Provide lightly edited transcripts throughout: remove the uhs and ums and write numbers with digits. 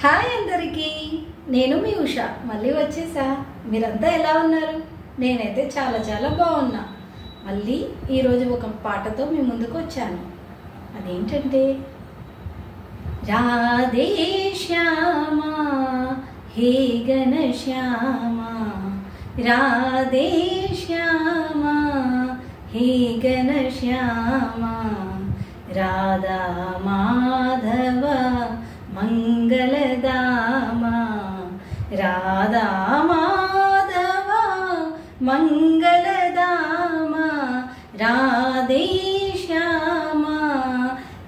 Hi అందరికీ, నేను మీ ఉషా మళ్ళీ వచ్చేసా. మీరంతా ఎలా ఉన్నారు? నేనైతే చాలా చాలా బాగున్నా. మళ్ళీ ఈరోజు ఒక పాటతో మీ ముందుకు వచ్చాను. అదేంటంటే, రాధే శ్యామా హే ఘన శ్యామా, రాధే శ్యామా హే ఘన శ్యామా, రాధా మాధవ మంగళదామా, రాధా మాధవ మంగళదామా, రాధే శ్యామా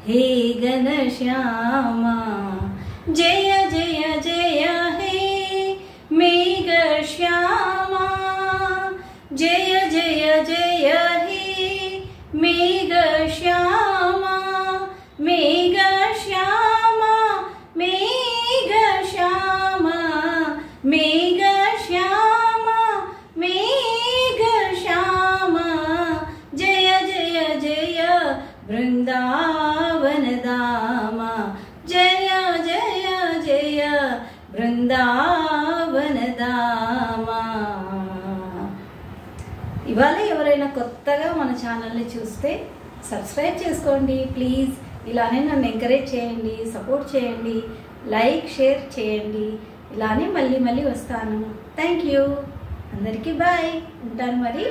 హే ఘన శ్యామా, జయ జయ జయ హే మేఘ శ్యామా, జయ జయ జయ హే మేఘ శ్యామా, మేఘ శ్యామా మేఘ శ్యామా, మేఘ శ్యామా మేఘ శ్యామా, జయ జయ జయ బృందావన దామా, జయ జయ జయ బృందావన దామా. ఇవాళ ఎవరైనా కొత్తగా మన ఛానల్ని చూస్తే సబ్స్క్రైబ్ చేసుకోండి ప్లీజ్. ఇలానే నన్ను ఎంకరేజ్ చేయండి, సపోర్ట్ చేయండి, లైక్ షేర్ చేయండి. ఇలానే మళ్ళీ మళ్ళీ వస్తాను. Thank you. అందరికీ బాయ్. ఉంటాను మరి.